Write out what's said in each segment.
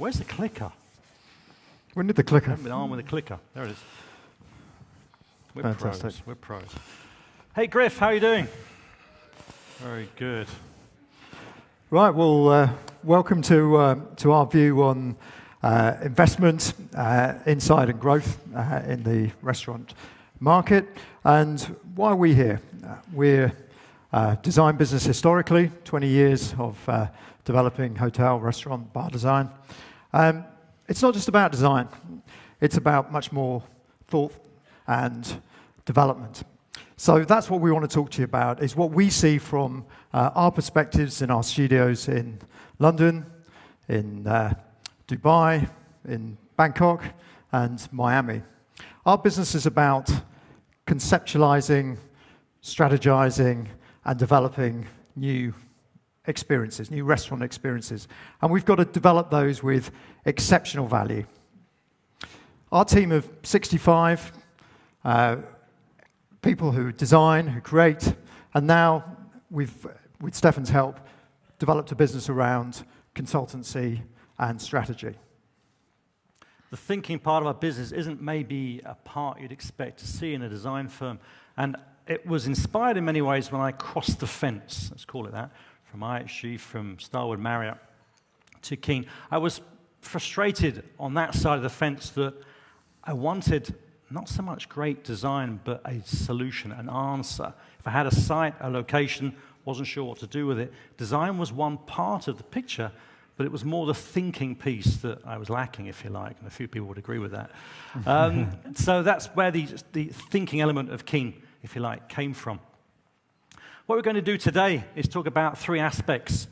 Where's the clicker? We need the clicker. I haven't been on with the clicker. There it is. We're Fantastic. pros. We're pros. Hey, Griff, how are you doing? Very good. Right, well, welcome to our view on investment, insight and growth in the restaurant market. And why are we here? We're a design business historically, 20 years of developing hotel, restaurant, bar design. It's not just about design. It's about much more thought and development. So that's what we want to talk to you about, is what we see from our perspectives in our studios in London, in Dubai, in Bangkok, and Miami. Our business is about conceptualizing, strategizing, and developing new experiences, new restaurant experiences. And we've got to develop those with exceptional value. Our team of 65 people who design, who create, and now we've, with Stefan's help, developed a business around consultancy and strategy. The thinking part of our business isn't maybe a part you'd expect to see in a design firm. And it was inspired in many ways when I crossed the fence, let's call it that, from IHG, from Starwood Marriott to Keane. I was frustrated on that side of the fence that I wanted not so much great design, but a solution, an answer. If I had a site, a location, wasn't sure what to do with it, design was one part of the picture, but it was more the thinking piece that I was lacking, if you like, and a few people would agree with that. So that's where the thinking element of Keane, if you like, came from. What we're going to do today is talk about three aspects.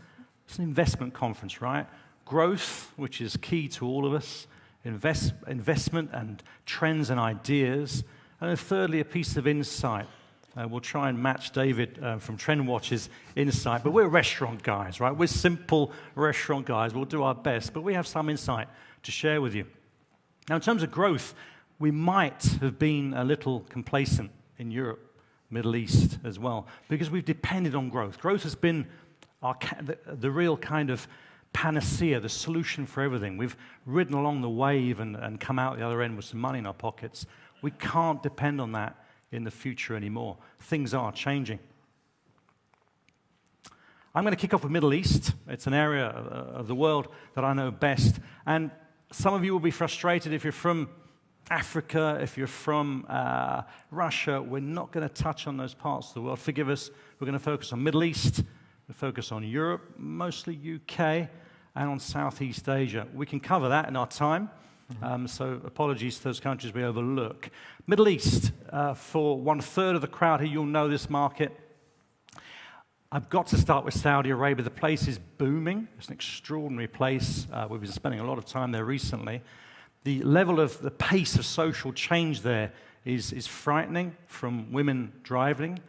It's an investment conference, right? Growth, which is key to all of us, investment and trends and ideas, and then thirdly, a piece of insight. We'll try and match David from TrendWatch's insight, but we're restaurant guys, right? We're simple restaurant guys. We'll do our best, but we have some insight to share with you. Now, in terms of growth, we might have been a little complacent in Europe, Middle East as well, because we've depended on growth. Growth has been the real kind of panacea, the solution for everything. We've ridden along the wave and come out the other end with some money in our pockets. We can't depend on that in the future anymore. Things are changing. I'm going to kick off with Middle East. It's an area of the world that I know best. And some of you will be frustrated if you're from Africa, if you're from Russia. We're not going to touch on those parts of the world. Forgive us. We're going to focus on Middle East. We focus on Europe, mostly UK, and on Southeast Asia. We can cover that in our time, so apologies to those countries we overlook. Middle East, for 1/3 of the crowd here, you'll know this market. I've got to start with Saudi Arabia. The place is booming. It's an extraordinary place. We've been spending a lot of time there recently. The level of the pace of social change there is frightening, from women driving.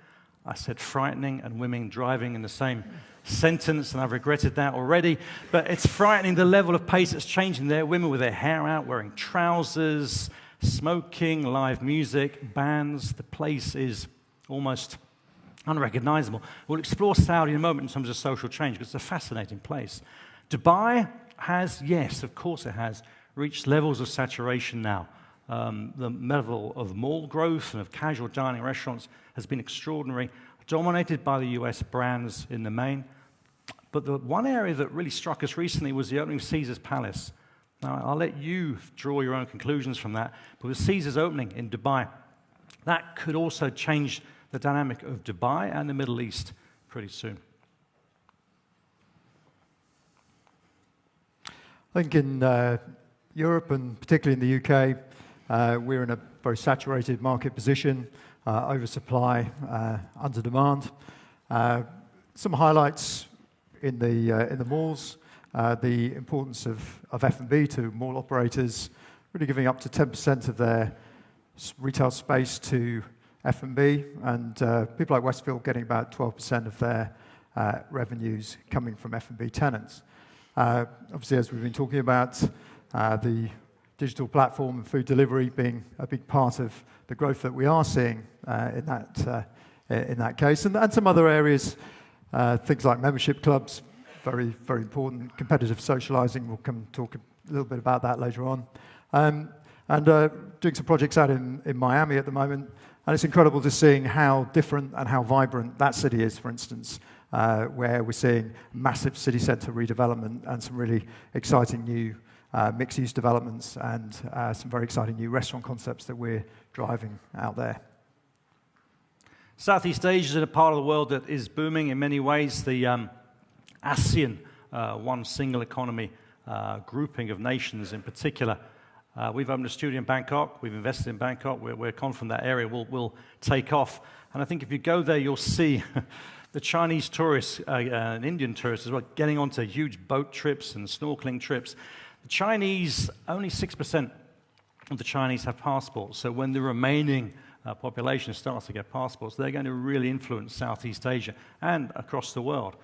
I said frightening and women driving in the same sentence, and I've regretted that already. But it's frightening, the level of pace that's changing there. Women with their hair out, wearing trousers, smoking, live music, bands. The place is almost unrecognizable. We'll explore Saudi in a moment in terms of social change, because it's a fascinating place. Dubai has, yes, of course it has, reached levels of saturation now. The level of mall growth and of casual dining restaurants has been extraordinary, dominated by the US brands in the main. But the one area that really struck us recently was the opening of Caesar's Palace. Now, I'll let you draw your own conclusions from that, but with Caesar's opening in Dubai, that could also change the dynamic of Dubai and the Middle East pretty soon. I think in Europe, and particularly in the UK, we're in a very saturated market position, oversupply, under demand. Some highlights in the malls, the importance of F&B to mall operators, really giving up to 10% of their retail space to F&B, and people like Westfield getting about 12% of their revenues coming from F&B tenants. Obviously, as we've been talking about, the digital platform and food delivery being a big part of the growth that we are seeing in that case, and some other areas, things like membership clubs, very, very important. Competitive socializing, we'll come talk little bit about that later on. And doing some projects out in Miami at the moment, and it's incredible just seeing how different and how vibrant that city is, for instance, where we're seeing massive city centre redevelopment and some really exciting new mixed-use developments and some very exciting new restaurant concepts that we're driving out there. Southeast Asia is in a part of the world that is booming in many ways. The ASEAN, one single economy grouping of nations in particular. We've opened a studio in Bangkok. We've invested in Bangkok. We're confident that area will take off. And I think if you go there, you'll see the Chinese tourists and Indian tourists as well getting onto huge boat trips and snorkeling trips. The Chinese, only 6% of the Chinese have passports. So when the remaining population starts to get passports, they're going to really influence Southeast Asia and across the world.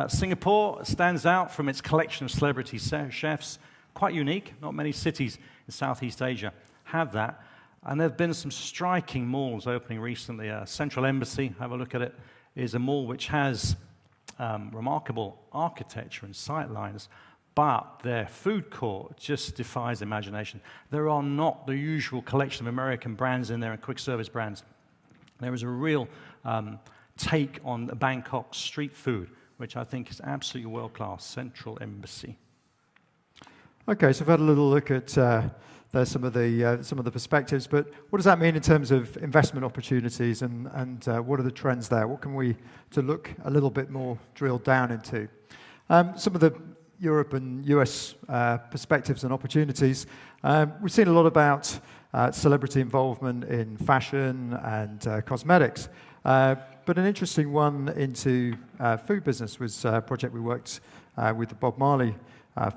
Singapore stands out from its collection of celebrity chefs. Quite unique. Not many cities in Southeast Asia have that. And there have been some striking malls opening recently. Central Embassy, have a look at it, is a mall which has remarkable architecture and sightlines, but their food court just defies imagination. There are not the usual collection of American brands in there and quick service brands. There is a real take on the Bangkok street food, which I think is absolutely world-class. Central Embassy. Okay, so I've had a little look at there's some of the perspectives, but what does that mean in terms of investment opportunities and what are the trends there? What can we to look a little bit more drilled down into? Some of the Europe and US perspectives and opportunities. We've seen a lot about celebrity involvement in fashion and cosmetics, but an interesting one into food business was a project we worked with the Bob Marley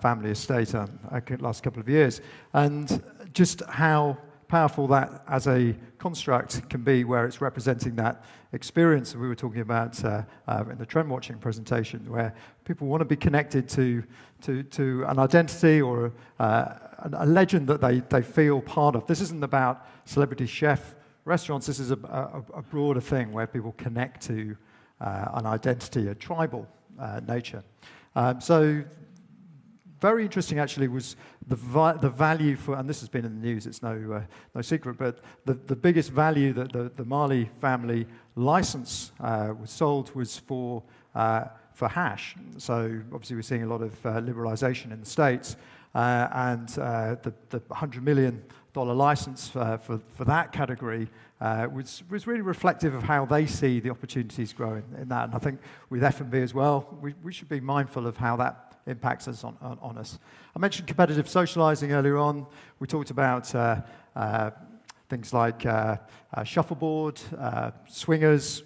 family estate last couple of years, and just how powerful that as a construct can be, where it's representing that experience that we were talking about in the trend watching presentation, where people want to be connected to an identity or a legend that they feel part of. This isn't about celebrity chef restaurants. This is a broader thing where people connect to an identity, a tribal nature. So very interesting, actually, was the value for, and this has been in the news, it's no secret, but the biggest value that the Marley family license was sold was for hash. So obviously we're seeing a lot of liberalization in the States, and the $100 million license for that category was really reflective of how they see the opportunities growing in that. And I think with F&B as well, we should be mindful of how that impacts us on us. I mentioned competitive socializing earlier on. We talked about things like shuffleboard, swingers,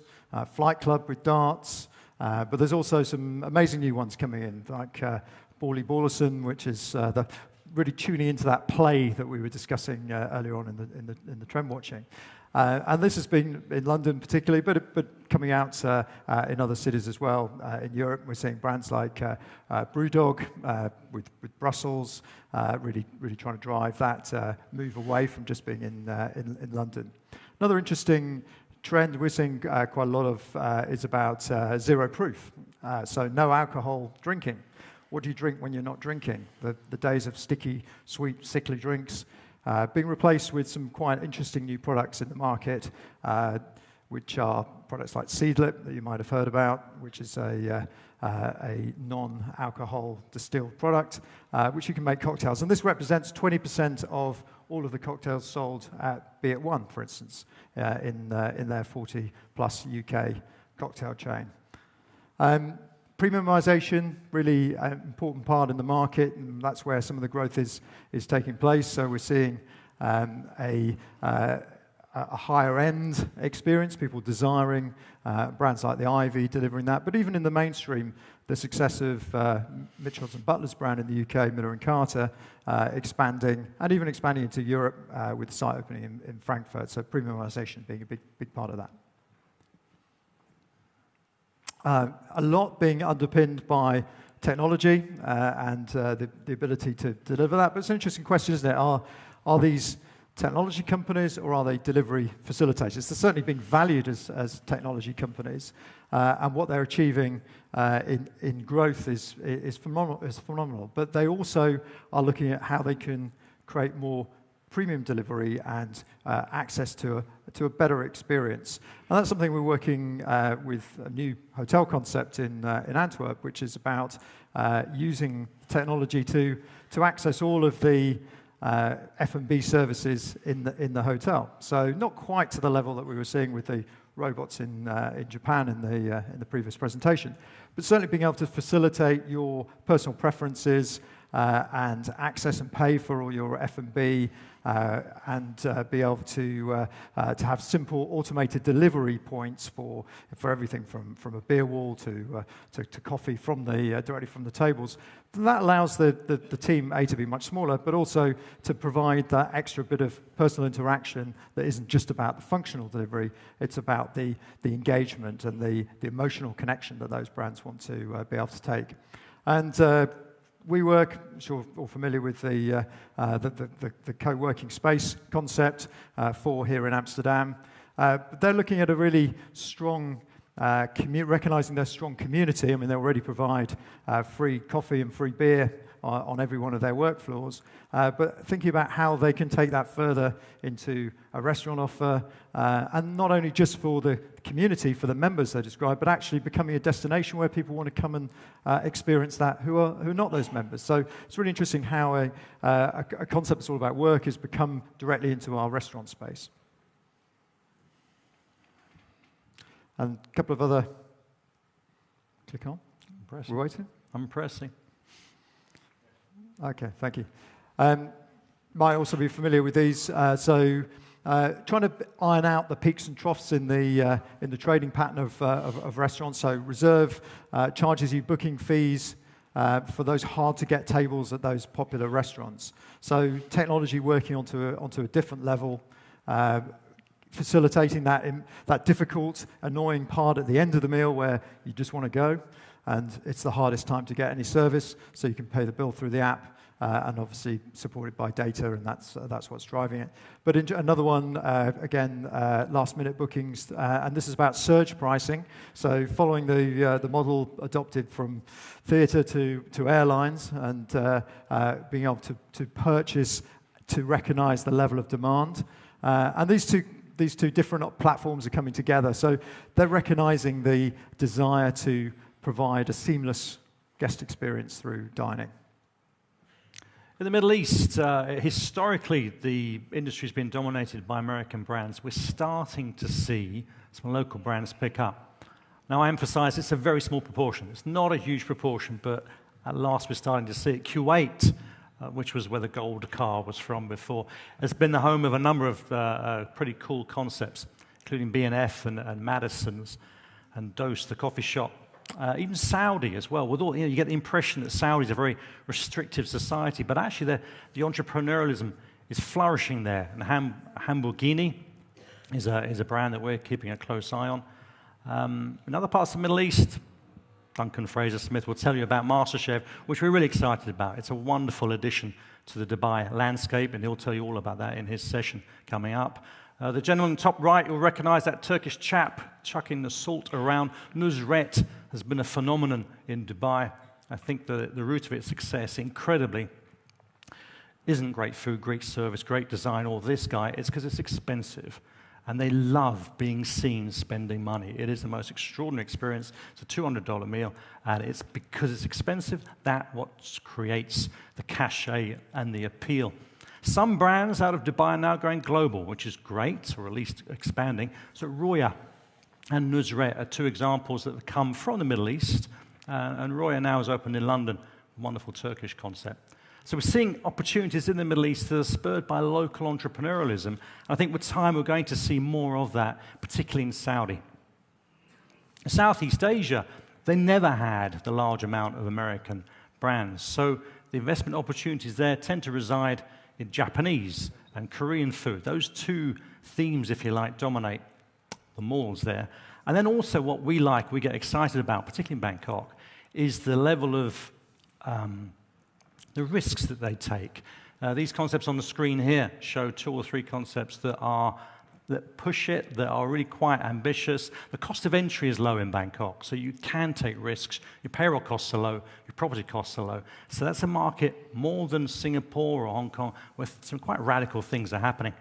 flight club with darts, but there's also some amazing new ones coming in, like Bally Ballerson, which is really tuning into that play that we were discussing earlier on in the trend watching. And this has been in London particularly, but coming out in other cities as well. In Europe, we're seeing brands like Brewdog with Brussels, really trying to drive that move away from just being in London. Another interesting trend we're seeing quite a lot of is about zero proof, so no alcohol drinking. What do you drink when you're not drinking? The days of sticky, sweet, sickly drinks being replaced with some quite interesting new products in the market, which are products like Seedlip that you might have heard about, which is a non-alcohol distilled product, which you can make cocktails. And this represents 20% of all of the cocktails sold at Be It One, for instance, in their 40-plus UK cocktail chain. Premiumization, really an important part in the market, and that's where some of the growth is taking place. So we're seeing a higher-end experience, people desiring brands like the Ivy delivering that. But even in the mainstream, the success of Mitchells & Butlers brand in the UK, Miller & Carter, expanding, and even expanding into Europe with the site opening in Frankfurt. So premiumization being a big part of that. A lot being underpinned by technology and the ability to deliver that. But it's an interesting question, isn't it? Are these technology companies or are they delivery facilitators? They're certainly being valued as technology companies. And what they're achieving in growth is phenomenal. But they also are looking at how they can create more premium delivery and access to a better experience. And that's something we're working with a new hotel concept in Antwerp, which is about using technology to access all of the F&B services in the hotel. So not quite to the level that we were seeing with the robots in Japan in the previous presentation, but certainly being able to facilitate your personal preferences and access and pay for all your F&B, and be able to have simple automated delivery points for everything from a beer wall to coffee directly from the tables. That allows the team to be much smaller, but also to provide that extra bit of personal interaction that isn't just about the functional delivery. It's about the engagement and the emotional connection that those brands want to be able to take. And WeWork, I'm sure you're all familiar with the co-working space concept here in Amsterdam. They're looking at a really strong recognizing their strong community. I mean, they already provide free coffee and free beer on every one of their work floors, but thinking about how they can take that further into a restaurant offer, and not only just for the community, for the members they describe, but actually becoming a destination where people want to come and experience that who are not those members. So it's really interesting how a concept that's all about work has become directly into our restaurant space. And a couple of other, click on. Impressive. We're waiting? I'm pressing. Okay, thank you. Might also be familiar with these. Trying to iron out the peaks and troughs in the trading pattern of restaurants. So Reserve charges you booking fees for those hard-to-get tables at those popular restaurants. So technology working onto a different level, facilitating that difficult, annoying part at the end of the meal where you just want to go, and it's the hardest time to get any service, so you can pay the bill through the app, and obviously supported by data, and that's what's driving it. But another one, again, last-minute bookings, and this is about surge pricing. So following the model adopted from theatre to airlines, and being able to purchase to recognise the level of demand, and these two different platforms are coming together. So they're recognizing the desire to provide a seamless guest experience through dining. In the Middle East, historically, the industry's been dominated by American brands. We're starting to see some local brands pick up. Now, I emphasize it's a very small proportion. It's not a huge proportion, but at last we're starting to see it. Kuwait, which was where the gold car was from before, has been the home of a number of pretty cool concepts, including B&F and Madison's and Dose, the coffee shop. Even Saudi as well. With all, you get the impression that Saudi is a very restrictive society, but actually the entrepreneurialism is flourishing there. And Hamburgini is a brand that we're keeping a close eye on. In other parts of the Middle East, Duncan Fraser-Smith will tell you about MasterChef, which we're really excited about. It's a wonderful addition to the Dubai landscape, and he'll tell you all about that in his session coming up. The gentleman on the top right, you'll recognize that Turkish chap chucking the salt around. Nusret has been a phenomenon in Dubai. I think the root of its success, incredibly, isn't great food, great service, great design, or this guy. It's because it's expensive. And they love being seen spending money. It is the most extraordinary experience. It's a $200 meal, and it's because it's expensive, that what creates the cachet and the appeal. Some brands out of Dubai are now going global, which is great, or at least expanding. So Roya and Nusret are two examples that have come from the Middle East, and Roya now is opened in London, a wonderful Turkish concept. So we're seeing opportunities in the Middle East that are spurred by local entrepreneurialism. I think with time we're going to see more of that, particularly in Saudi. In Southeast Asia, they never had the large amount of American brands. So the investment opportunities there tend to reside in Japanese and Korean food. Those two themes, if you like, dominate the malls there. And then also what we get excited about, particularly in Bangkok, is the level of the risks that they take. These concepts on the screen here show 2 or 3 concepts that are that push it, that are really quite ambitious. The cost of entry is low in Bangkok, so you can take risks. Your payroll costs are low, your property costs are low. So that's a market more than Singapore or Hong Kong, where some quite radical things are happening.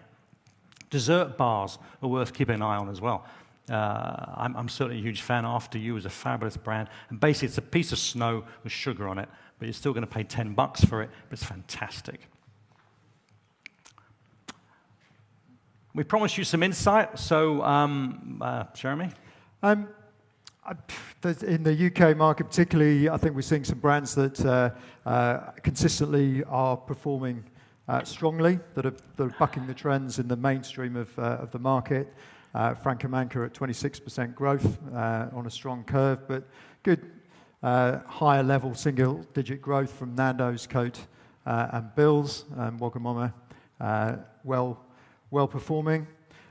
Dessert bars are worth keeping an eye on as well. I'm certainly a huge fan. After You is a fabulous brand. And basically, it's a piece of snow with sugar on it, but you're still going to pay $10 for it, but it's fantastic. We promised you some insight, so Jeremy? In the UK market particularly, I think we're seeing some brands that consistently are performing strongly, that are bucking the trends in the mainstream of the market. Franco Manca at 26% growth on a strong curve, but good higher level single-digit growth from Nando's, Coat, and Bill's, and Wagamama well performing.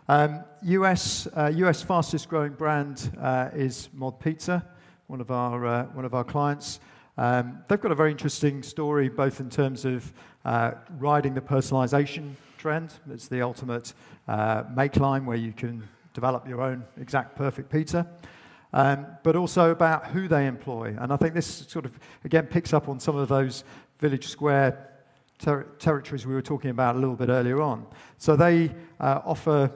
US fastest growing brand is Mod Pizza, one of our clients. They've got a very interesting story, both in terms of riding the personalization trend. It's the ultimate make line where you can develop your own exact perfect pizza, but also about who they employ. And I think this sort of, again, picks up on some of those Village Square territories we were talking about a little bit earlier on. So they offer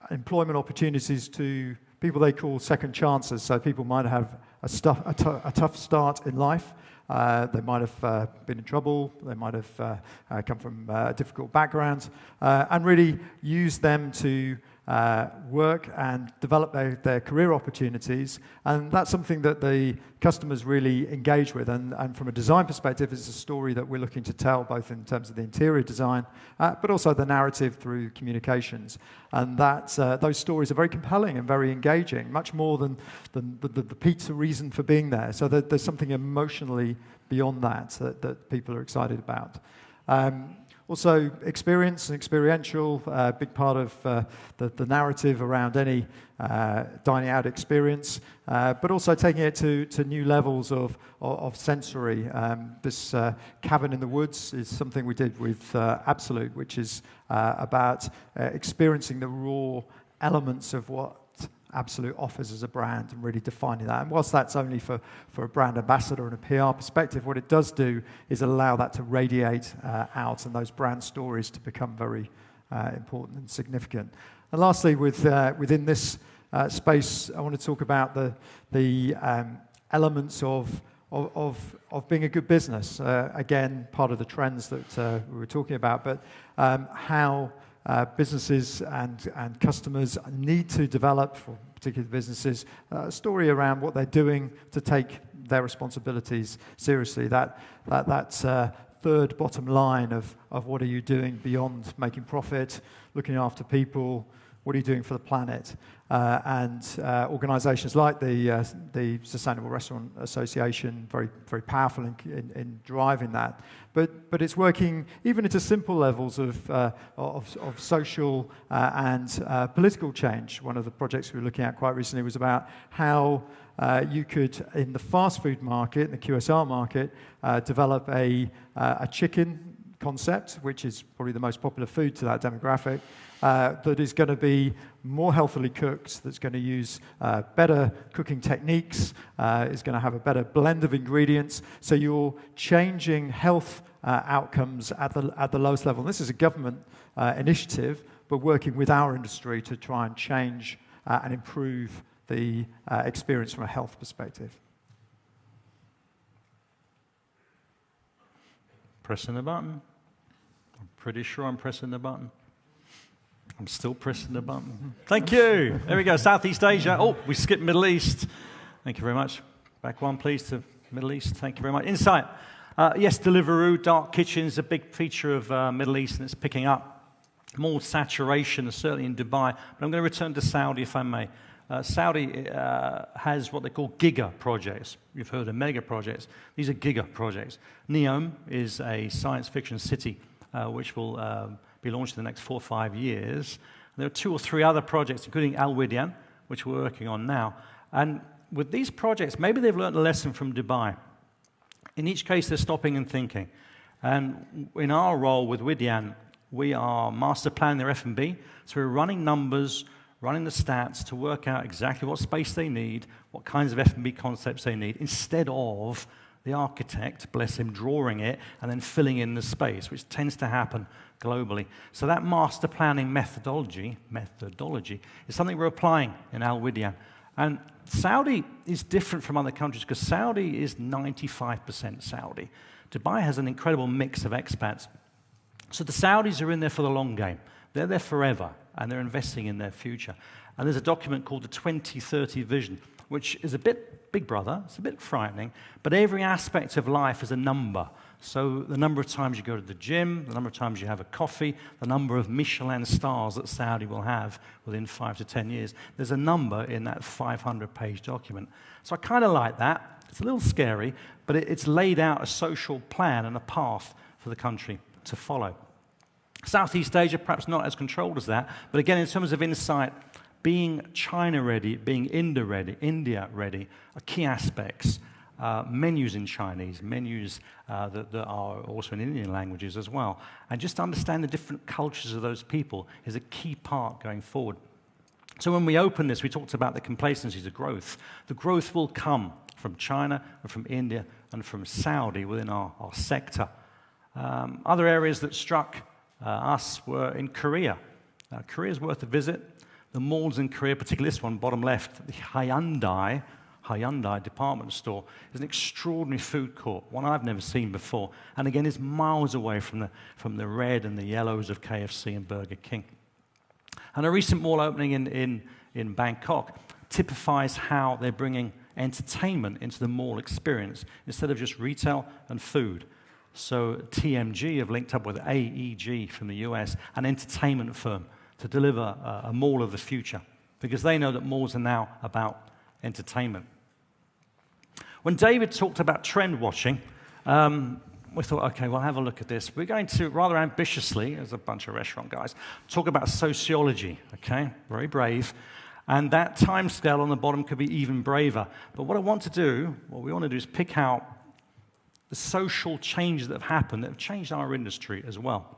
employment opportunities to people they call second chances. So people might have a tough start in life. They might have been in trouble. They might have come from difficult backgrounds, and really use them to work and develop their career opportunities. And that's something that the customers really engage with. And from a design perspective, it's a story that we're looking to tell, both in terms of the interior design, but also the narrative through communications. And those stories are very compelling and very engaging, much more than the pizza reason for being there. So there's something emotionally beyond that people are excited about. Also, experience and experiential, big part of the narrative around any dining out experience, but also taking it to new levels of sensory. This Cabin in the Woods is something we did with Absolute, which is about experiencing the raw elements of what Absolute offers as a brand and really defining that. And whilst that's only for a brand ambassador and a PR perspective, what it does do is allow that to radiate out and those brand stories to become very important and significant. And lastly, within this space, I want to talk about the elements of being a good business. Again, part of the trends that we were talking about, but how businesses and customers need to develop, for particular businesses, a story around what they're doing to take their responsibilities seriously. That third bottom line of what are you doing beyond making profit, looking after people, what are you doing for the planet? And organisations like the Sustainable Restaurant Association, very, very powerful in driving that. But it's working even into simple levels of social and political change. One of the projects we were looking at quite recently was about how you could, in the fast food market, in the QSR market, develop a chicken concept, which is probably the most popular food to that demographic, that is going to be more healthily cooked, that's going to use better cooking techniques, is going to have a better blend of ingredients. So you're changing health outcomes at the lowest level. And this is a government initiative, but working with our industry to try and change and improve the experience from a health perspective. Pressing the button. I'm pretty sure I'm pressing the button. I'm still pressing the button. Thank you. There we go. Southeast Asia. Oh, we skipped Middle East. Thank you very much. Back one, please, to Middle East. Thank you very much. Insight. Yes, Deliveroo, dark kitchens, a big feature of Middle East, and it's picking up. More saturation, certainly in Dubai. But I'm going to return to Saudi, if I may. Saudi has what they call giga projects. You've heard of mega projects. These are giga projects. Neom is a science fiction city which will be launched in the next 4 or 5 years. There are 2 or 3 other projects, including Al Widyan, which we're working on now. And with these projects, maybe they've learned a lesson from Dubai. In each case, they're stopping and thinking. And in our role with Widyan, We are master planning their F&B, so we're running numbers, running the stats to work out exactly what space they need, what kinds of F&B concepts they need, instead of the architect, bless him, drawing it and then filling in the space, which tends to happen globally. So that master planning methodology is something we're applying in Al Widyan. And Saudi is different from other countries because Saudi is 95% Saudi. Dubai has an incredible mix of expats. So the Saudis are in there for the long game. They're there forever, and they're investing in their future. And there's a document called the 2030 Vision, which is a bit Big Brother. It's a bit frightening, but every aspect of life is a number. So the number of times you go to the gym, the number of times you have a coffee, the number of Michelin stars that Saudi will have within 5 to 10 years. There's a number in that 500-page document. So I kind of like that. It's a little scary, but it's laid out a social plan and a path for the country to follow. Southeast Asia, perhaps not as controlled as that, but again, in terms of insight, being China ready, being India ready are key aspects. Menus in Chinese, menus that are also in Indian languages as well. And just to understand the different cultures of those people is a key part going forward. So when we open this, we talked about the complacencies of growth. The growth will come from China and from India and from Saudi within our sector. Other areas that struck us were in Korea. Korea's worth a visit. The malls in Korea, particularly this one, bottom left, the Hyundai department store, is an extraordinary food court, one I've never seen before. And again, it's miles away from the red and the yellows of KFC and Burger King. And a recent mall opening in Bangkok typifies how they're bringing entertainment into the mall experience instead of just retail and food. So TMG have linked up with AEG from the US, an entertainment firm, to deliver a mall of the future, because they know that malls are now about entertainment. When David talked about trend watching, we thought, okay, we'll have a look at this. We're going to, rather ambitiously, as a bunch of restaurant guys, talk about sociology, okay? Very brave. And that timescale on the bottom could be even braver. But what we want to do is pick out the social changes that have happened, that have changed our industry as well.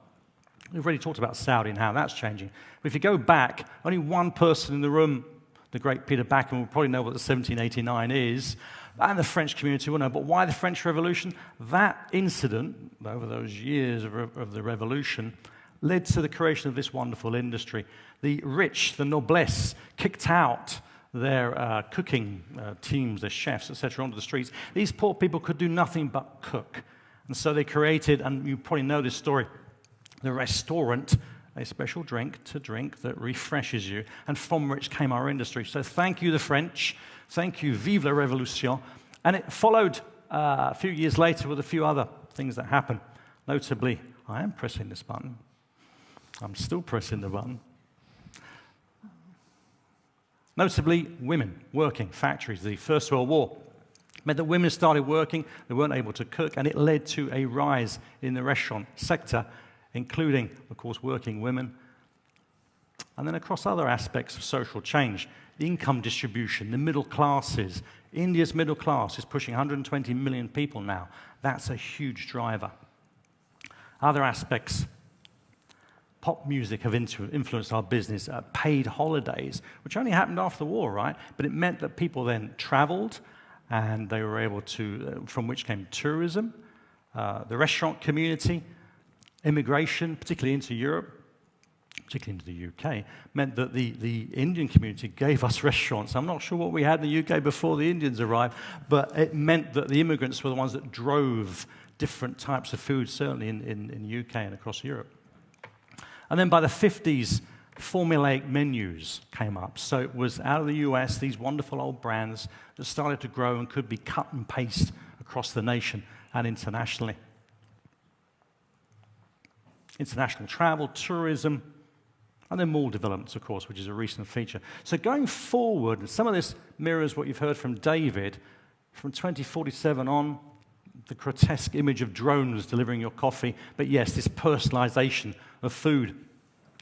We've already talked about Saudi and how that's changing. But if you go back, only one person in the room, the great Peter Backham, will probably know what the 1789 is, and the French community will know. But why the French Revolution? That incident, over those years of the Revolution, led to the creation of this wonderful industry. The rich, the noblesse, kicked out their cooking teams, their chefs, etc., onto the streets. These poor people could do nothing but cook. And so they created, and you probably know this story, the restaurant, a special drink to drink that refreshes you, and from which came our industry. So thank you, the French. Thank you, vive la révolution. And it followed a few years later with a few other things that happened. Notably, I am pressing this button. I'm still pressing the button. Notably, women working factories. The First World War meant that women started working, they weren't able to cook, and it led to a rise in the restaurant sector, including, of course, working women. And then across other aspects of social change, the income distribution, the middle classes. India's middle class is pushing 120 million people now. That's a huge driver. Other aspects, pop music have influenced our business. Paid holidays, which only happened after the war, right? But it meant that people then traveled, and they were able to, from which came tourism, the restaurant community, immigration, particularly into Europe, particularly into the UK, meant that the Indian community gave us restaurants. I'm not sure what we had in the UK before the Indians arrived, but it meant that the immigrants were the ones that drove different types of food, certainly in the UK and across Europe. And then by the 50s, formulaic menus came up. So it was out of the US, these wonderful old brands that started to grow and could be cut and paste across the nation and internationally. International travel, tourism, and then mall developments, of course, which is a recent feature. So going forward, some of this mirrors what you've heard from David, from 2047 on, the grotesque image of drones delivering your coffee. But yes, this personalization of food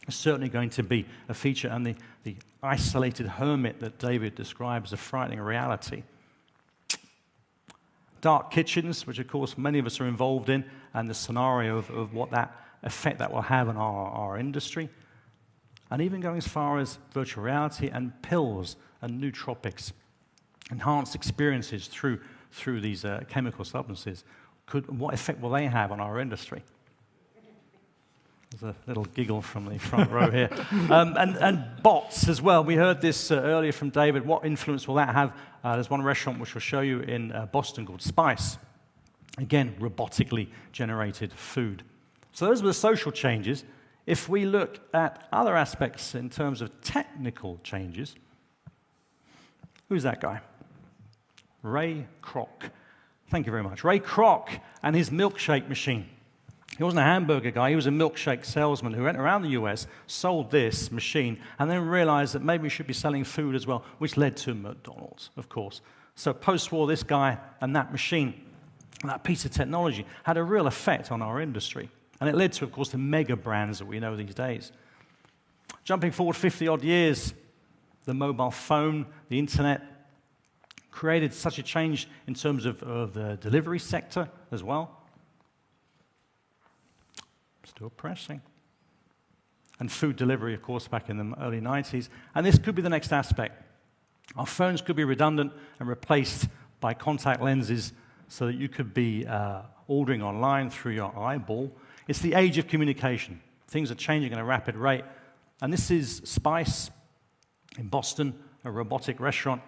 is certainly going to be a feature, and the isolated hermit that David describes as a frightening reality. Dark kitchens, which of course many of us are involved in, and the scenario of what that effect that will have on our industry, and even going as far as virtual reality and pills and nootropics, enhanced experiences through these chemical substances. What effect will they have on our industry? There's a little giggle from the front row here. And bots as well. We heard this earlier from David. What influence will that have? There's one restaurant which we'll show you in Boston called Spice. Again, robotically generated food. So those were the social changes. If we look at other aspects in terms of technical changes, who's that guy? Ray Kroc. Thank you very much. Ray Kroc and his milkshake machine. He wasn't a hamburger guy, he was a milkshake salesman who went around the US, sold this machine, and then realized that maybe we should be selling food as well, which led to McDonald's, of course. So post-war, this guy and that machine, and that piece of technology, had a real effect on our industry. And it led to, of course, the mega brands that we know these days. Jumping forward 50-odd years, the mobile phone, the internet, created such a change in terms of the delivery sector as well. Still pressing. And food delivery, of course, back in the early 90s. And this could be the next aspect. Our phones could be redundant and replaced by contact lenses so that you could be ordering online through your eyeball. It's the age of communication. Things are changing at a rapid rate. And this is Spice in Boston, a robotic restaurant.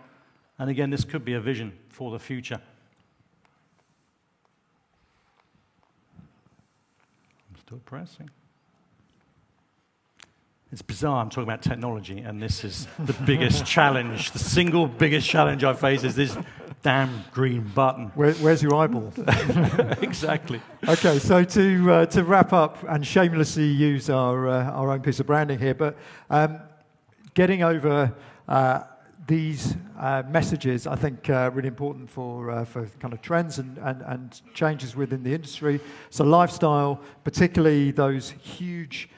And again, this could be a vision for the future. I'm still pressing. It's bizarre, I'm talking about technology, and this is the biggest challenge. The single biggest challenge I face is this damn green button. Where's your eyeball? Exactly. Okay, so to wrap up and shamelessly use our own piece of branding here, but getting over these messages, I think, really important for kind of trends and changes within the industry. So lifestyle, particularly those huge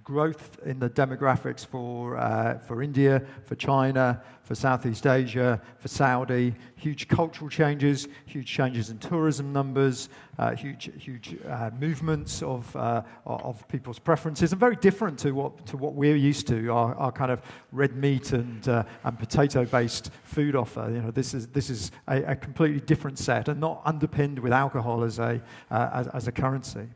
growth in the demographics for India, for China, for Southeast Asia, for Saudi, huge cultural changes, huge changes in tourism numbers, huge movements of people's preferences, and very different to what we're used to, our kind of red meat and potato-based food offer. You know, this is a completely different set and not underpinned with alcohol as a currency.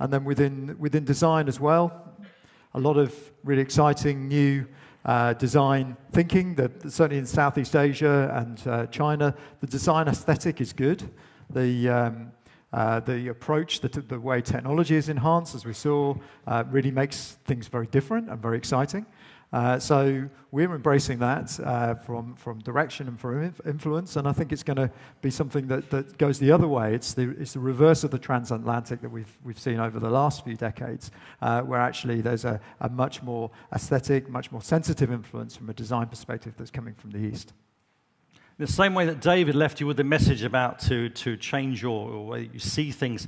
And then within design as well, a lot of really exciting new design thinking, that certainly in Southeast Asia and China, the design aesthetic is good. The approach, the way technology is enhanced, as we saw, really makes things very different and very exciting. So we're embracing that from direction and from influence, and I think it's going to be something that goes the other way. It's the reverse of the transatlantic that we've seen over the last few decades, where actually there's a much more aesthetic, much more sensitive influence from a design perspective that's coming from the East. The same way that David left you with the message about to change your way you see things,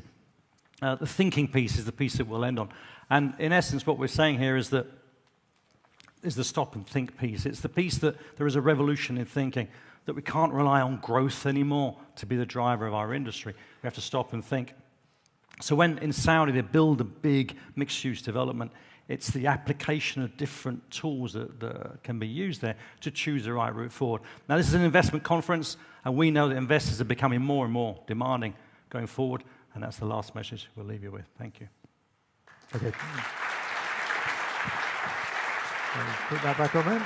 the thinking piece is the piece that we'll end on. And in essence, what we're saying here is the stop and think piece. It's the piece that there is a revolution in thinking, that we can't rely on growth anymore to be the driver of our industry. We have to stop and think. So when in Saudi they build a big mixed-use development, it's the application of different tools that can be used there to choose the right route forward. Now, this is an investment conference, and we know that investors are becoming more and more demanding going forward, and that's the last message we'll leave you with. Thank you. Okay. Put that back on then.